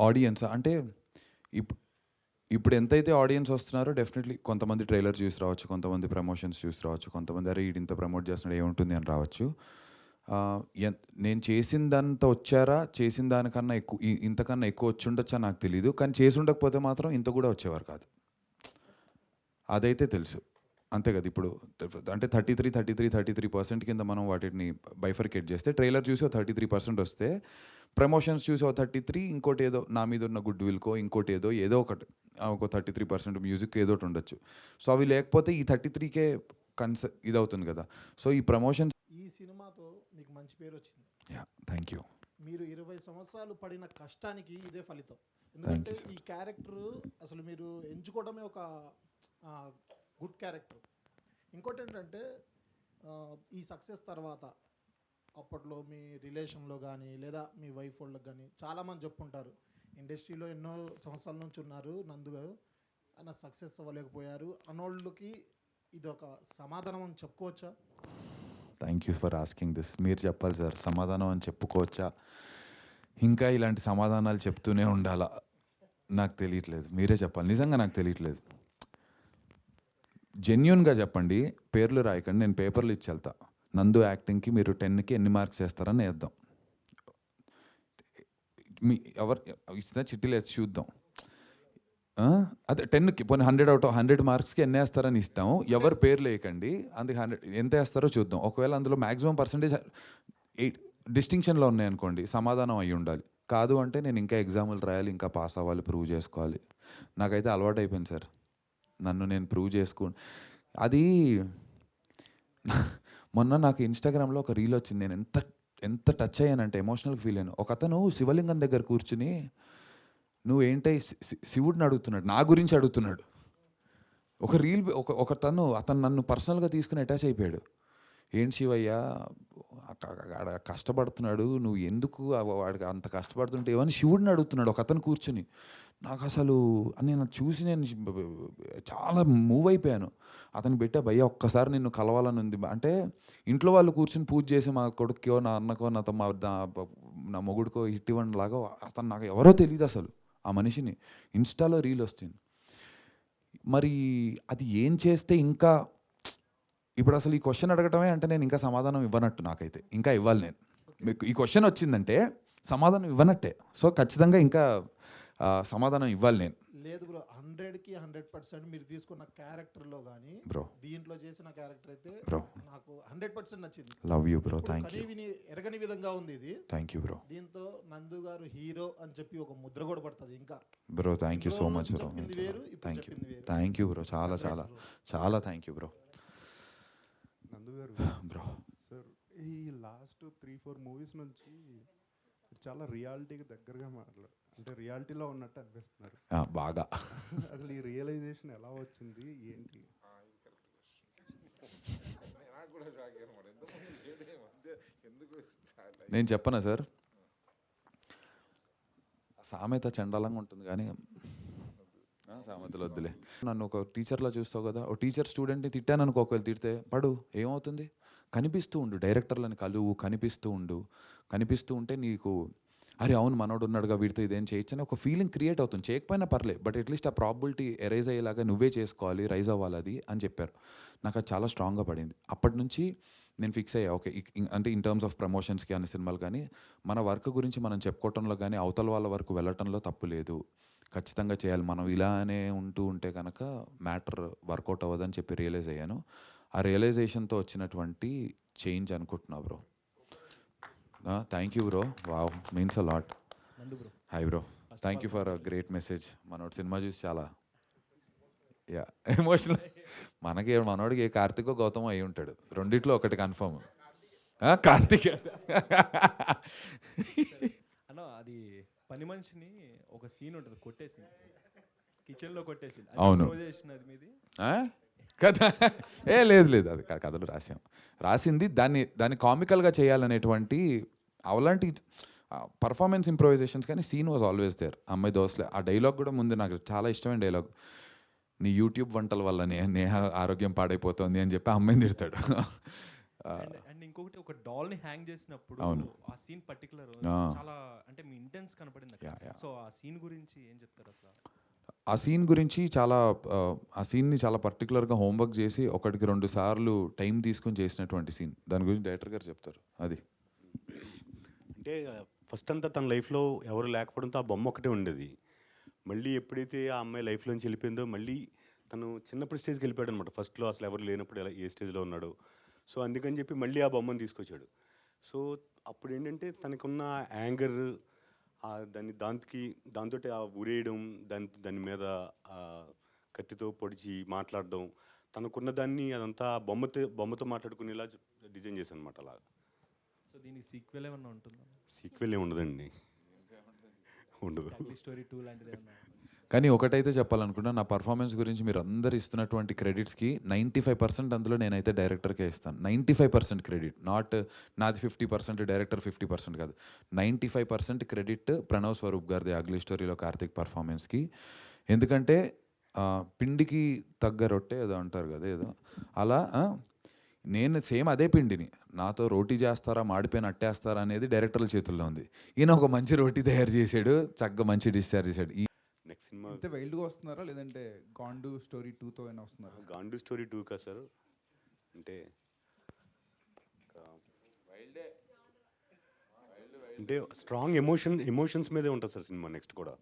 ఆడియన్స్? అంటే ఇప్పుడు ఎంతైతే ఆడియన్స్ వస్తున్నారో డెఫినెట్లీ కొంతమంది ట్రైలర్ చూసి రావచ్చు, కొంతమంది ప్రమోషన్స్ చూసి రావచ్చు, కొంతమంది అరే ఇది ఇంత ప్రమోట్ చేస్తున్నాడు ఏముంటుంది అని రావచ్చు. నేను చేసిందంత వచ్చారా, చేసిన దానికన్నా ఎక్కువ ఇంతకన్నా ఎక్కువ వచ్చి ఉండొచ్చా నాకు తెలీదు. కానీ చేసి ఉండకపోతే మాత్రం ఇంత కూడా వచ్చేవారు కాదు, అదైతే తెలుసు. అంతే కదా ఇప్పుడు అంటే 33% కింద మనం వాటిని బైఫర్కేట్ చేస్తే ట్రైలర్ చూసి 33% వస్తే ప్రమోషన్స్ చూసి 33, ఇంకోటి ఏదో నా మీద ఉన్న గుడ్ విల్కో ఇంకోటి ఏదో ఒకటి ఒక 33% మ్యూజిక్ ఏదో ఒకటి ఉండొచ్చు. సో అవి లేకపోతే ఈ 33కే ఇదవుతుంది కదా. సో ఈ ప్రమోషన్స్ ఈ సినిమాతో మీకు మంచి పేరు వచ్చింది. Thank you. మీరు 20 సంవత్సరాలు పడిన కష్టానికి ఇదే ఫలితం. ఎందుకంటే ఈ క్యారెక్టర్ అసలు మీరు ఎంచుకోవడమే ఒక గుడ్ క్యారెక్టర్. ఇంకోటి ఏంటంటే ఈ సక్సెస్ తర్వాత అప్పట్లో మీ రిలేషన్లో కానీ లేదా మీ వైఫ్ వాళ్ళకి కానీ చాలామంది చెప్పుకుంటారు, ఇండస్ట్రీలో ఎన్నో సంవత్సరాల నుంచి ఉన్నారు నందు గారు, ఆయన సక్సెస్ అవ్వలేకపోయారు అన్నోళ్ళకి ఇది ఒక సమాధానం అని చెప్పుకోవచ్చా? Thank you for asking this. మీరు చెప్పాలి సార్, సమాధానం అని చెప్పుకోవచ్చా? ఇంకా ఇలాంటి సమాధానాలు చెప్తూనే ఉండాలా? నాకు తెలియట్లేదు, మీరే చెప్పాలి. నిజంగా నాకు తెలియట్లేదు. జెన్యున్గా చెప్పండి, పేర్లు రాయకండి, నేను పేపర్లు ఇచ్చి వెళ్తా. నందు యాక్టింగ్కి మీరు 10కి ఎన్ని మార్క్స్ వేస్తారని వేద్దాం. మీ ఎవరు ఇచ్చినా చిట్టీలు వేసి చూద్దాం. అదే 10కి పోనీ 100 మార్క్స్కి ఎన్ని వేస్తారని ఇస్తాం. ఎవరు పేర్లు వేయకండి, అందుకే 100 ఎంత వేస్తారో చూద్దాం. ఒకవేళ అందులో మ్యాక్సిమం పర్సంటేజ్ 8 డిస్టింక్షన్లో ఉన్నాయనుకోండి, సమాధానం అయ్యి ఉండాలి. కాదు అంటే నేను ఇంకా ఎగ్జాములు రాయాలి, ఇంకా పాస్ అవ్వాలి, ప్రూవ్ చేసుకోవాలి. నాకైతే అలవాటు అయిపోయింది సార్, నన్ను నేను ప్రూవ్ అది మొన్న నాకు ఇన్స్టాగ్రామ్లో ఒక రీల్ వచ్చింది. నేను ఎంత టచ్ అయ్యానంటే ఎమోషనల్గా ఫీల్ అయ్యాను. ఒక అతను శివలింగం దగ్గర కూర్చుని నువ్వేంటే శివుడిని అడుగుతున్నాడు, నా గురించి అడుగుతున్నాడు. ఒక రీల్ అతను నన్ను పర్సనల్గా తీసుకుని అటాచ్ అయిపోయాడు. ఏంటి శివయ్య కష్టపడుతున్నాడు, నువ్వు ఎందుకు వాడికి అంత కష్టపడుతుంటే ఏమని శివుడిని అడుగుతున్నాడు ఒక అతను కూర్చుని. నాకు అసలు నేను చూసి నేను చాలా మూవ్ అయిపోయాను. అతను పెట్టా, భయ్య ఒక్కసారి నిన్ను కలవాలని ఉంది అంటే. ఇంట్లో వాళ్ళు కూర్చుని పూజ చేసి మా కొడుకో నా అన్నకో నా మొగుడికో హిట్ ఇవ్వండి లాగా అతను నాకు ఎవరో తెలియదు అసలు. ఆ మనిషిని ఇన్స్టాలో రీల్ వస్తుంది. మరి అది ఏం చేస్తే ఇంకా ఇప్పుడు అసలు ఈ క్వశ్చన్ అడగటమే అంటే నేను ఇంకా సమాధానం ఇవ్వనట్టు. నాకైతే ఇంకా ఇవ్వాలి. నేను మీకు ఈ క్వశ్చన్ వచ్చిందంటే సమాధానం ఇవ్వనట్టే. సో ఖచ్చితంగా ఇంకా సమాధానం ఇవ్వాలి నేను. లేదు బ్రో, 100కి 100% మీరు తీసుకున్న క్యారెక్టర్లో కానీ బ్రో దీంట్లో చేసిన క్యారెక్టర్ అయితే బ్రో నాకు 100% నచ్చింది. Love you bro, thank you. ఎరగని విధంగా ఉంది ఇది. Thank you bro. దీంతో నందు గారు హీరో అని చెప్పి ఒక ముద్ర కూడా పడుతుంది ఇంకా. Bro thank you so much bro. Thank you bro, చాలా చాలా చాలా థ్యాంక్ యూ బ్రో. నందు గారు బ్రో సార్, ఈ లాస్ట్ 3-4 మూవీస్ నుంచి చాలా రియాలిటీకి దగ్గరగా అంటే రియాలిటీలో ఉన్నట్టు అనిపిస్తున్నారు బాగా. అసలు ఈ రియలైజేషన్ ఎలా వచ్చింది ఏంటి? నేను చెప్పనా సార్, సామెత చండాలంగా ఉంటుంది కానీ సామెతలు వద్దులే. నన్ను ఒక టీచర్లా చూస్తావు కదా, ఒక టీచర్ స్టూడెంట్ని తిట్టాను అనుకో, ఒకవేళ తిడితే పడు ఏమవుతుంది, కనిపిస్తూ ఉండు, డైరెక్టర్లని కలువు, కనిపిస్తూ ఉంటే నీకు అరే అవును మనోడు ఉన్నాడుగా వీడితో ఇదేం చేయొచ్చు అని ఒక ఫీలింగ్ క్రియేట్ అవుతుంది. చేయకపోయినా పర్లే, బట్ అట్లీస్ట్ ఆ ప్రాబిలిటీ ఎరేజ్ అయ్యేలాగా నువ్వే చేసుకోవాలి, రైజ్ అవ్వాలి అది అని చెప్పారు. నాకు అది చాలా స్ట్రాంగ్గా పడింది. అప్పటి నుంచి నేను ఫిక్స్ అయ్యా, ఓకే అంటే ఇన్ టర్మ్స్ ఆఫ్ ప్రమోషన్స్కి కానీ సినిమాలు కానీ మన వర్క్ గురించి మనం చెప్పుకోవటంలో కానీ అవతల వాళ్ళ వరకు వెళ్ళటంలో తప్పు లేదు, ఖచ్చితంగా చేయాలి. మనం ఇలానే ఉంటే కనుక మ్యాటర్ వర్కౌట్ అవ్వదని చెప్పి రియలైజ్ అయ్యాను. ఆ రియలైజేషన్తో వచ్చినటువంటి చేంజ్ అనుకుంటున్నా bro. Thank you bro, wow means a lot. Hi bro, thank you for a great message. మనోడు సినిమా చూసి చాలా ఎమోషనల్. మనోడికి కార్తికో గౌతమో అయి ఉంటాడు, రెండిట్లో ఒకటి కన్ఫర్మ్. కార్తిక్ అన్న అది పని మనిషిని ఒక సీన్ ఉంటుంది, కొట్టేసి కిచెన్లో కొట్టేసి. అవును కదా. లేదు అది కథలు రాసింది దాన్ని కామికల్గా చేయాలనేటువంటి అలాంటి పర్ఫార్మెన్స్ ఇంప్రొవైజేషన్స్, కానీ సీన్ వాజ్ ఆల్వేస్ దేర్. అమ్మాయి దోశలే ఆ డైలాగ్ కూడా ముందు నాకు చాలా ఇష్టమైన డైలాగ్, నీ యూట్యూబ్ వంటల వల్ల నేహ ఆరోగ్యం పాడైపోతుంది అని చెప్పి అమ్మాయిని తిడతాడు. అండ్ ఇంకొకటి ఒక డాల్ని హ్యాంగ్ చేసినప్పుడు ఆ సీన్ పర్టికులర్ చాలా అంటే మీ ఇంటెన్స్ కనపడింది. సో ఆ సీన్ గురించి ఏం చెప్తారు అసలు? ఆ సీన్ గురించి ఆ సీన్ని చాలా పర్టికులర్గా హోంవర్క్ చేసి 1-2 సార్లు టైం తీసుకొని చేసినటువంటి సీన్. దాని గురించి డైరెక్టర్ గారు చెప్తారు. అది అంటే ఫస్ట్ అంతా తన లైఫ్లో ఎవరు లేకపోవడంతో ఆ బొమ్మ ఒకటే ఉండేది. మళ్ళీ ఎప్పుడైతే ఆ అమ్మాయి లైఫ్లోంచి వెళ్ళిపోయిందో మళ్ళీ తను చిన్నప్పుడు స్టేజ్కి వెళ్ళిపోయాడు అనమాట. ఫస్ట్లో అసలు ఎవరు లేనప్పుడు ఎలా ఏ స్టేజ్లో ఉన్నాడు. సో అందుకని చెప్పి మళ్ళీ ఆ బొమ్మను తీసుకొచ్చాడు. సో అప్పుడు ఏంటంటే తనకున్న యాంగర్ దాంతో ఆ ఉరేయడం, దాని మీద కత్తితో పొడిచి మాట్లాడడం, తనకున్న దాన్ని అదంతా బొమ్మతో మాట్లాడుకునేలా డిజైన్ చేశాను అనమాట. అలా సో దీనికి సీక్వెల్ ఏమన్నా ఉంటుందా? సీక్వెల్ ఏమి ఉండదండి, ఉండదు. స్టోరీ 2 లాంటిది ఏమన్నా? కానీ ఒకటైతే చెప్పాలనుకున్నా, నా పర్ఫార్మెన్స్ గురించి మీరు అందరు ఇస్తున్నటువంటి క్రెడిట్స్కి 95% అందులో నేనైతే డైరెక్టర్కే ఇస్తాను. 95% క్రెడిట్, నాట్ నాది 50%, డైరెక్టర్ 50% కాదు. 95% క్రెడిట్ ప్రణవ్ స్వరూప్ గారిది అగ్లీ స్టోరీలో కార్తిక్ పర్ఫార్మెన్స్కి. ఎందుకంటే పిండికి తగ్గ రొట్టె ఏదో అంటారు కదా, ఏదో అలా నేను సేమ్ అదే పిండిని నాతో రోటీ చేస్తారా మాడిపోయిన అట్టేస్తారా అనేది డైరెక్టర్ల చేతుల్లో ఉంది. ఈయన ఒక మంచి రోటీ తయారు చేశాడు, చక్కగా మంచి డిష్ తయారు చేశాడు. నెక్స్ట్ సినిమా అంతే వైల్డ్గా వస్తున్నారా లేదంటే గాండు స్టోరీ 2తో అయినా వస్తున్నారా? గాండు స్టోరీ 2 కదా సార్, అంటే స్ట్రాంగ్ ఎమోషన్స్ మీదే ఉంటుంది సార్ సినిమా. నెక్స్ట్ కూడా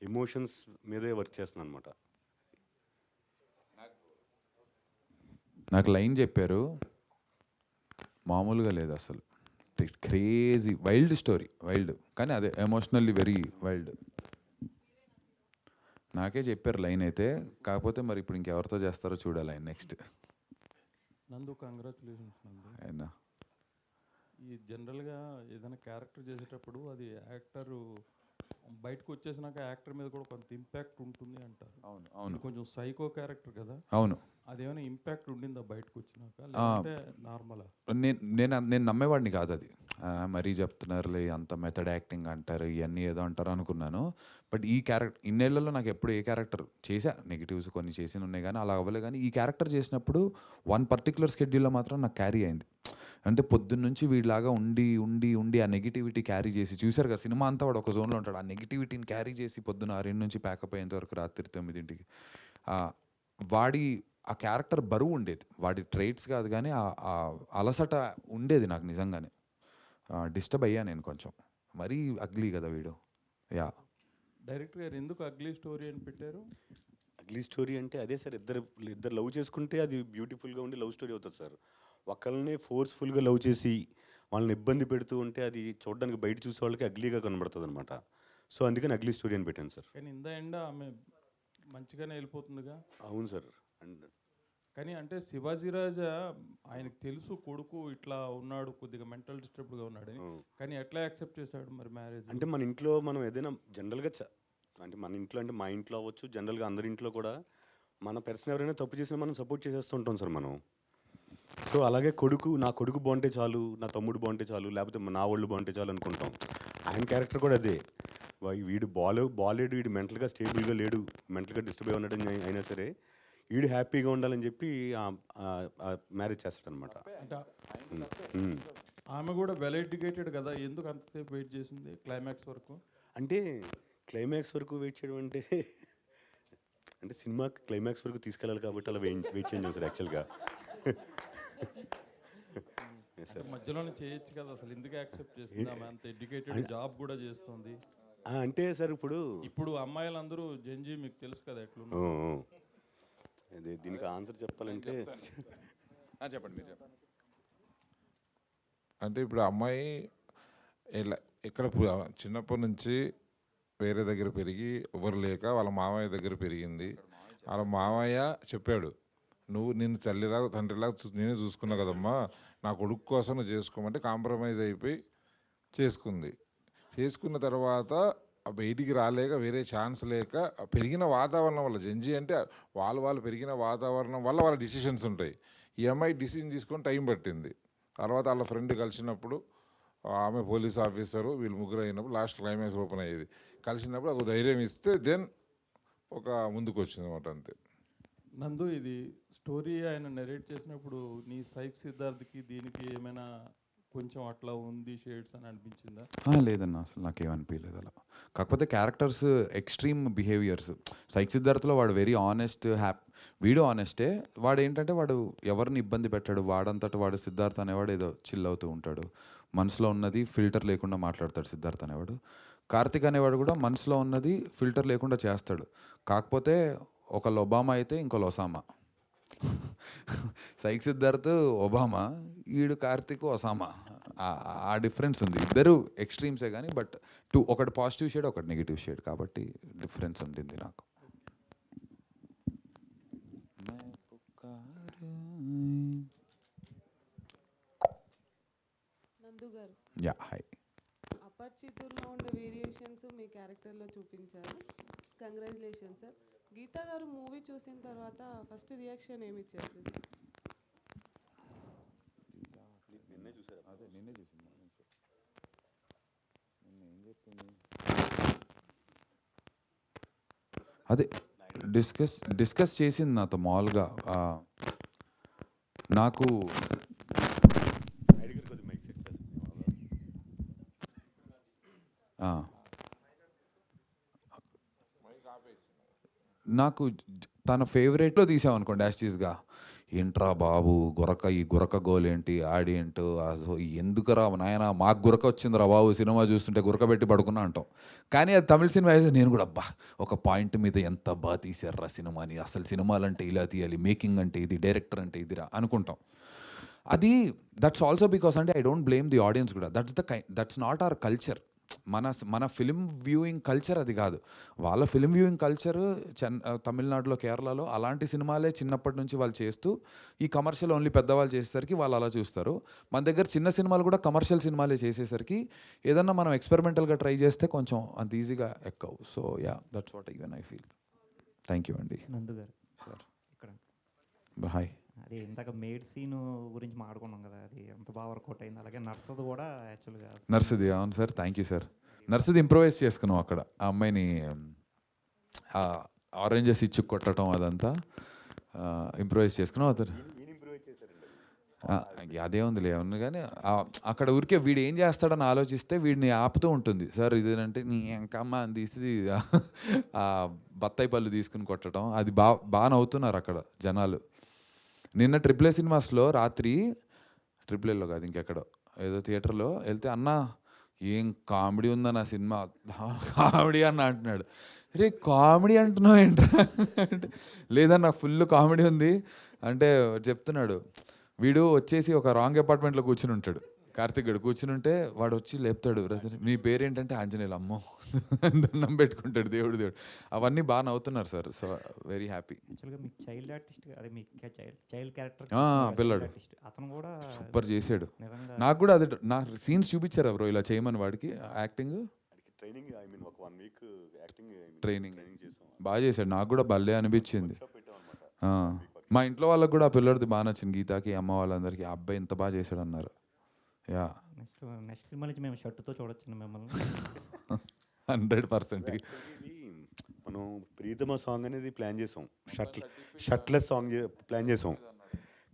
ఎమోషన్స్ మీదే వర్క్ చేస్తున్నాను అనమాట. నాకు లైన్ చెప్పారు, మామూలుగా లేదు అసలు, క్రేజీ వైల్డ్ స్టోరీ, వైల్డ్ కానీ అదే ఎమోషనల్లీ వెరీ వైల్డ్. నాకే చెప్పారు లైన్ అయితే, కాకపోతే మరి ఇప్పుడు ఇంకెవరితో చేస్తారో చూడాలి ఆయన నెక్స్ట్. నందు కంగ్రాచులేషన్స్ నందు. అయినా ఈ జనరల్గా ఏదైనా క్యారెక్టర్ చేసేటప్పుడు అది యాక్టరు బయటకు వచ్చేసినాక యాక్టర్ మీద కూడా కొంత ఇంపాక్ట్ ఉంటుంది అంటారు. అవును అవును, కొంచెం సైకో క్యారెక్టర్ కదా. అవును, అదేమైనా ఇంపాక్ట్ ఉండిందా బయటకు వచ్చినాక, లేదంటే నార్మలా? నేను నమ్మేవాడిని కాదు అది. మరీ చెప్తున్నారులే అంత మెథడ్ యాక్టింగ్ అంటారు, ఇవన్నీ ఏదో అంటారు అనుకున్నాను. బట్ ఈ క్యారెక్టర్ ఇన్నేళ్లలో నాకు ఎప్పుడు ఏ క్యారెక్టర్ చేశా, నెగిటివ్స్ కొన్ని చేసి ఉన్నాయి కానీ అలా అవ్వలే. కానీ ఈ క్యారెక్టర్ చేసినప్పుడు వన్ పర్టికులర్ స్కెడ్యూల్లో మాత్రం నాకు క్యారీ అయింది. అంటే పొద్దున్నుంచి వీడిలాగా ఉండి ఆ నెగిటివిటీ క్యారీ చేసి, చూశారు కదా సినిమా అంతా వాడు ఒక జోన్లో ఉంటాడు, ఆ నెగిటివిటీని క్యారీ చేసి పొద్దున్న 6 నుంచి ప్యాకప్ అయ్యేంత వరకు రాత్రి 9ంటికి వాడి ఆ క్యారెక్టర్ బరువు ఉండేది. వాడి ట్రైట్స్ కాదు కానీ ఆ అలసట ఉండేది నాకు నిజంగానే. డిస్టర్బ్ అయ్యా నేను కొంచెం, మరీ అగ్లీ కదా వీడు. యా, డైరెక్టర్ గారు ఎందుకు అగ్లీ స్టోరీ అని పెట్టారు? అగ్లీ స్టోరీ అంటే అదే సార్, ఇద్దరు లవ్ చేసుకుంటే అది బ్యూటిఫుల్గా ఉండి లవ్ స్టోరీ అవుతుంది సార్. ఒకళ్ళని ఫోర్స్ఫుల్గా లవ్ చేసి వాళ్ళని ఇబ్బంది పెడుతూ ఉంటే అది చూడడానికి బయట చూసే వాళ్ళకి అగ్లీగా కనబడుతుంది అనమాట. సో అందుకని అగ్లీ స్టోరీ అని పెట్టాను సార్. కానీ ఇన్ ద ఎండ్ ఆమె మంచిగానే వెళ్ళిపోతుందిగా. అవును సార్. అండ్ కానీ అంటే శివాజీరాజా ఆయనకు తెలుసు కొడుకు ఇట్లా ఉన్నాడు, కొద్దిగా మెంటల్ డిస్టర్బ్డ్గా ఉన్నాడని, కానీ ఎట్లా యాక్సెప్ట్ చేశాడు మరి మ్యారేజ్? అంటే మన ఇంట్లో మనం ఏదైనా జనరల్గా అంటే మన ఇంట్లో అంటే మా ఇంట్లో అవ్వచ్చు, జనరల్గా అందరి ఇంట్లో కూడా మన పర్సన్ ఎవరైనా తప్పు చేసినా మనం సపోర్ట్ చేసేస్తూ ఉంటాం సార్ మనం. సో అలాగే నా కొడుకు బాగుంటే చాలు, నా తమ్ముడు బాగుంటే చాలు, లేకపోతే నా వాళ్ళు బాగుంటే చాలు అనుకుంటాం. ఆయన క్యారెక్టర్ కూడా అదే, వీడు బాలేడు, వీడు మెంటల్గా స్టేబుల్గా లేడు, మెంటల్గా డిస్టర్బ్ అయి ఉన్నాడని అయినా సరే వీడు హ్యాపీగా ఉండాలని చెప్పి మ్యారేజ్ చేస్తాడనమాట. ఆమె కూడా వెల్ ఎడ్యుకేటెడ్ కదా, ఎందుకు అంతసేపు వెయిట్ చేసింది క్లైమాక్స్ వరకు? అంటే క్లైమాక్స్ వరకు వెయిట్ చేయడం అంటే సినిమా క్లైమాక్స్ వరకు తీసుకెళ్ళాలి కాబట్టి అలా వెయిట్ చేయండి సార్ యాక్చువల్గా. మధ్యలోనే చేయొచ్చు కదా, అసలు ఎందుకు యాక్సెప్ట్ చేస్తుంది? ఆమె అంత ఎడ్యుకేటెడ్, జాబ్ కూడా చేస్తుంది. అంటే సార్ ఇప్పుడు అమ్మాయిలందరూ జంజీ మీకు తెలుసు కదా ఎట్లా. అదే దీనికి ఆన్సర్ చెప్పాలంటే చెప్పండి మీరు చెప్పండి. అంటే ఇప్పుడు అమ్మాయి ఎక్కడ చిన్నప్పటి నుంచి వేరే దగ్గర పెరిగి ఎవరు లేక వాళ్ళ మామయ్య దగ్గర పెరిగింది. వాళ్ళ మామయ్య చెప్పాడు, నువ్వు నిన్ను తల్లిలాగా తండ్రిలాగా నేనే చూసుకున్నా కదమ్మా, నా కొడుకు కోసం నువ్వు చేసుకోమంటే కాంప్రమైజ్ అయిపోయి చేసుకున్న తర్వాత బయటికి రాలేక వేరే ఛాన్స్ లేక పెరిగిన వాతావరణం వల్ల, జంజీ అంటే వాళ్ళు పెరిగిన వాతావరణం వల్ల వాళ్ళ డిసిషన్స్ ఉంటాయి. ఈ అమ్మాయి డిసిషన్ తీసుకొని టైం పట్టింది. తర్వాత వాళ్ళ ఫ్రెండ్ కలిసినప్పుడు, ఆమె పోలీస్ ఆఫీసరు, వీళ్ళు ముగ్గురు అయినప్పుడు లాస్ట్ క్లైమాక్స్ ఓపెన్ అయ్యేది. కలిసినప్పుడు ఒక ధైర్యం ఇస్తే దెన్ ఒక ముందుకు వచ్చింది అనమాట, అంతే. నందు, ఇది స్టోరీ ఆయన నెరేట్ చేసినప్పుడు నీ సైక్ సిద్ధార్థ్కి దీనికి ఏమైనా కొంచెం అట్లా ఉంది షేడ్స్ అని అనిపించిందా? లేదన్న, అసలు నాకేమనిపించలేదు అలా. కాకపోతే క్యారెక్టర్స్ ఎక్స్ట్రీమ్ బిహేవియర్స్. సైక్ సిద్ధార్థ్లో వాడు వెరీ ఆనెస్ట్, వీడు ఆనెస్టే. వాడు ఏంటంటే వాడు ఎవరిని ఇబ్బంది పెట్టాడు, వాడంతట వాడు సిద్ధార్థ్ అనేవాడు ఏదో చిల్ అవుతూ ఉంటాడు, మనసులో ఉన్నది ఫిల్టర్ లేకుండా మాట్లాడతాడు సిద్ధార్థ్ అనేవాడు. కార్తిక్ అనేవాడు కూడా మనసులో ఉన్నది ఫిల్టర్ లేకుండా చేస్తాడు. కాకపోతే ఒకళ్ళు ఒబామా అయితే ఇంకోళ్ళు ఒసామా. సైక్ సిద్ధార్థ్ ఒబామా, ఈడు కార్తిక్ ఒసామా. ఆ డిఫరెన్స్ ఉంది. ఇద్దరు ఎక్స్ట్రీమ్సే కానీ బట్ ఒకటి పాజిటివ్ షేడ్ ఒకటి నెగిటివ్ షేడ్ కాబట్టి డిఫరెన్స్ ఉండింది నాకు. నందు గారు, యా హాయ్. అపరిచితుల్లో ఉండే వేరియేషన్స్ మీ క్యారెక్టర్లో చూపించారు. Congratulation sir. గీతా గారు మూవీ చూసిన తర్వాత ఫస్ట్ రియాక్షన్ ఏమి ఇచ్చారు? అదే డిస్కస్ చేసింది నాతో మామూలుగా. నాకు నాకు తన ఫేవరెట్లో తీసామనుకోండి యాస్టీస్గా, ఏంట్రా బాబు గురక, ఈ గురక గోల్ ఏంటి, ఆడేంటో అసలు ఎందుకురా నాయన, మాకు గురక వచ్చిందిరా బాబు సినిమా చూస్తుంటే గురక పెట్టి పడుకున్నా అంటాం. కానీ అది తమిళ సినిమా అయితే నేను కూడా అబ్బా ఒక పాయింట్ మీద ఎంత బాగా తీసారా సినిమాని, అసలు సినిమాలంటే ఇలా తీయాలి, మేకింగ్ అంటే ఇది, డైరెక్టర్ అంటే ఇదిరా అనుకుంటాం. అది దట్స్ ఆల్సో బికాస్ అంటే I don't blame the audience కూడా. That's not our culture. మన ఫిలిం వ్యూయింగ్ కల్చర్ అది కాదు. వాళ్ళ ఫిలిం వ్యూయింగ్ కల్చర్ తమిళనాడులో, కేరళలో అలాంటి సినిమాలే చిన్నప్పటి నుంచి వాళ్ళు చేస్తూ ఈ కమర్షియల్ ఓన్లీ పెద్దవాళ్ళు చేసేసరికి వాళ్ళు అలా చూస్తారు. మన దగ్గర చిన్న సినిమాలు కూడా కమర్షియల్ సినిమాలే చేసేసరికి ఏదన్నా మనం ఎక్స్పెరిమెంటల్గా ట్రై చేస్తే కొంచెం అంత ఈజీగా ఎక్కవు. So yeah that's what even I feel. Thank you అండి. నందు గారు సార్ ఇక్కడ హాయ్. అది ఇందాక మేడ్ సీన్ గురించి మాట్లాడుకున్నాం కదా, అది ఎంత బాగా వర్కౌట్ అయింది. అలాగే నర్సది కూడా యాక్చువల్గా నర్సుది అవును సార్, థ్యాంక్ యూ సార్. నర్సుది ఇంప్రొవైజ్ చేసుకున్నాం అక్కడ. ఆ అమ్మాయిని ఆరెంజెస్ ఇచ్చి కొట్టడం అదంతా ఇంప్రొవైజ్ చేసుకున్నాం. అతను అదే ఉందిలే అవును. కానీ అక్కడ ఊరికే వీడు ఏం చేస్తాడని ఆలోచిస్తే వీడిని ఆపుతూ ఉంటుంది. సార్ ఇదేనంటే నీ ఎంకమ్మ అని తీసి బత్తాయి పళ్ళు తీసుకుని కొట్టడం, అది బాగా నవ్వుతున్నారు అక్కడ జనాలు. నిన్న ట్రిపుల్ ఏ సినిమాస్లో రాత్రి, ట్రిపుల్ ఏలో కాదు ఇంకెక్కడో ఏదో థియేటర్లో వెళ్తే, అన్న ఏం కామెడీ ఉందన్న సినిమా, కామెడీ అన్న అంటున్నాడు. రే కామెడీ అంటున్నావు ఏంట్రా అంటే, లేదన్న ఫుల్ కామెడీ ఉంది అంటే చెప్తున్నాడు. వీడు వచ్చేసి ఒక రాంగ్ అపార్ట్మెంట్లో కూర్చుని ఉంటాడు, కార్తిక్ గడు కూర్చుని ఉంటే వాడు వచ్చి లేపుతాడు, మీ పేరేంటంటే ఆంజనేయులు, అమ్మో దండం పెట్టుకుంటాడు దేవుడు. అవన్నీ బాగా నవ్వుతున్నారు సార్. So very happy. యాక్చువల్గా మీ చైల్డ్ ఆర్టిస్ట్, అదే మీ చైల్డ్ క్యారెక్టర్ పిల్లాడు అతను కూడా సూపర్ చేశాడు. నాకు కూడా అది నా సీన్స్ చూపించారు బ్రో ఇలా చేయమని వాడికి యాక్టింగ్ ట్రైనింగ్ బాగా చేశాడు. నాకు కూడా భలే అనిపించింది. మా ఇంట్లో వాళ్ళకి కూడా ఆ పిల్లడిది బాగా నచ్చింది, గీతాకి అమ్మ వాళ్ళందరికీ. ఆ అబ్బాయి ఇంత బాగా చేశాడు అన్నారు. యా నెక్స్ట్ సినిమా నుంచి మేము షర్టుతో చూడొచ్చు మిమ్మల్ని. 100%. మనం ప్రీతమ సాంగ్ అనేది ప్లాన్ చేసాం, షర్ట్లెస్ సాంగ్ ప్లాన్ చేసాం.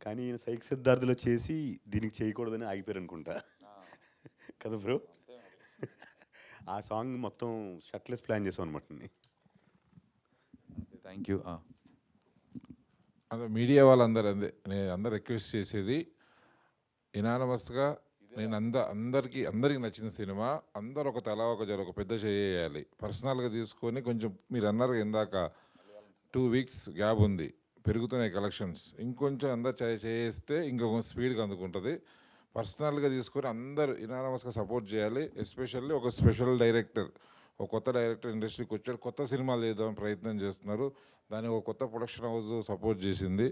కానీ సైక్ సిద్ధార్థులో చేసి దీనికి చేయకూడదని ఆగిపోయారు అనుకుంటా కదా బ్రో. ఆ సాంగ్ మొత్తం షర్ట్లెస్ ప్లాన్ చేసాం అనమాట. Thank you. అదే మీడియా వాళ్ళందరూ నేను అందరు రిక్వెస్ట్ చేసేది ఇనానమస్గా, నేను అందరికీ నచ్చిన సినిమా, అందరు ఒక తలా ఒక పెద్ద చేయాలి. పర్సనల్గా తీసుకొని కొంచెం మీరు అన్నారు ఇందాక 2 వీక్స్ గ్యాప్ ఉంది, పెరుగుతున్నాయి కలెక్షన్స్, ఇంకొంచెం అందరు చేస్తే ఇంకొక స్పీడ్గా అందుకుంటుంది. పర్సనల్గా తీసుకొని అందరు ఇనానమస్గా సపోర్ట్ చేయాలి. ఎస్పెషల్లీ ఒక స్పెషల్ డైరెక్టర్, ఒక కొత్త డైరెక్టర్ ఇండస్ట్రీకి వచ్చాడు, కొత్త సినిమాలు చేద్దామని ప్రయత్నం చేస్తున్నారు. దానికి ఒక కొత్త ప్రొడక్షన్ హౌస్ సపోర్ట్ చేసింది.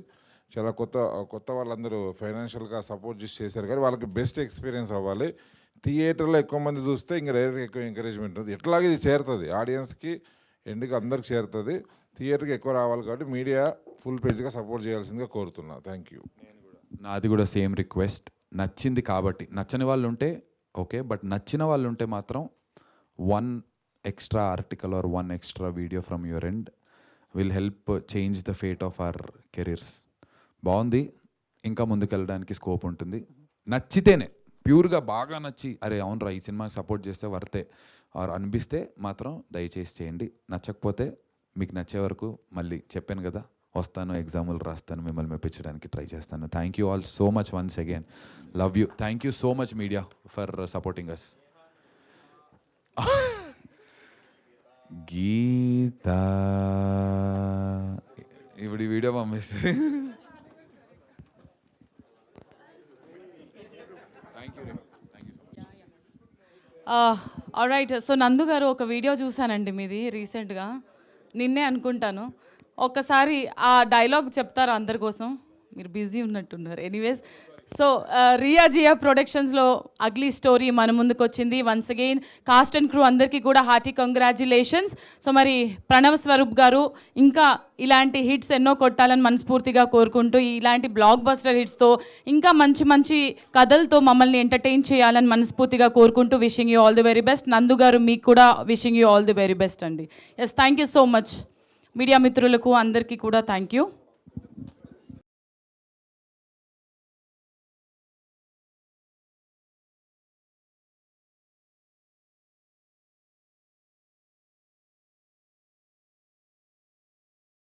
చాలా కొత్త వాళ్ళందరూ ఫైనాన్షియల్గా సపోర్ట్ చేశారు. కానీ వాళ్ళకి బెస్ట్ ఎక్స్పీరియన్స్ అవ్వాలి. థియేటర్లో ఎక్కువ మంది చూస్తే ఇంకా డైరెక్ట్గా ఎక్కువ ఎంకరేజ్మెంట్ ఉంటుంది. ఎట్లాగే ఇది చేరుతుంది ఆడియన్స్కి, ఎండ్కి అందరికి చేరుతుంది. థియేటర్కి ఎక్కువ రావాలి కాబట్టి మీడియా ఫుల్ పేజ్గా సపోర్ట్ చేయాల్సిందిగా కోరుతున్నా. Thank you. నాది కూడా సేమ్ రిక్వెస్ట్. నచ్చింది కాబట్టి, నచ్చని వాళ్ళు ఉంటే ఓకే, బట్ నచ్చిన వాళ్ళు ఉంటే మాత్రం 1 extra article or 1 extra video from your end will help change the fate of our careers. బాగుంది, ఇంకా ముందుకెళ్ళడానికి స్కోప్ ఉంటుంది. నచ్చితేనే, ప్యూర్గా బాగా నచ్చి అరే అవునరా ఈ సినిమాకి సపోర్ట్ చేస్తే వర్తే ఆర్ అనిపిస్తే మాత్రం దయచేసి చేయండి. నచ్చకపోతే మీకు నచ్చే వరకు మళ్ళీ చెప్పాను కదా వస్తాను, ఎగ్జాములు రాస్తాను, మిమ్మల్ని మెప్పించడానికి ట్రై చేస్తాను. Thank you all so much once again. Love you. Thank you so much media for supporting us. Geetha ఇప్పుడు ఈ వీడియో పంపిస్తుంది. ఆల్రైట్. సో నందు గారు ఒక వీడియో చూశానండి మీది రీసెంట్గా, నిన్నే అనుకుంటాను. ఒక్కసారి ఆ డైలాగ్ చెప్తారా అందరి కోసం? మీరు బిజీ ఉన్నట్టున్నారు. ఎనీవేస్, సో రియా జియా ప్రొడక్షన్స్లో అగ్లీ స్టోరీ మన ముందుకు వచ్చింది. Once again cast and crew అందరికీ కూడా హార్టీ కంగ్రాచ్యులేషన్స్. సో మరి ప్రణవ్ స్వరూప్ గారు ఇంకా ఇలాంటి హిట్స్ ఎన్నో కొట్టాలని మనస్ఫూర్తిగా కోరుకుంటూ, ఇలాంటి బ్లాక్ బస్టర్ హిట్స్తో ఇంకా మంచి మంచి కథలతో మమ్మల్ని ఎంటర్టైన్ చేయాలని మనస్ఫూర్తిగా కోరుకుంటూ wishing you all the very best. Nandu garu మీకు కూడా wishing you all the very best అండి. Yes, thank you so much. Media మిత్రులకు అందరికీ కూడా థ్యాంక్ యూ.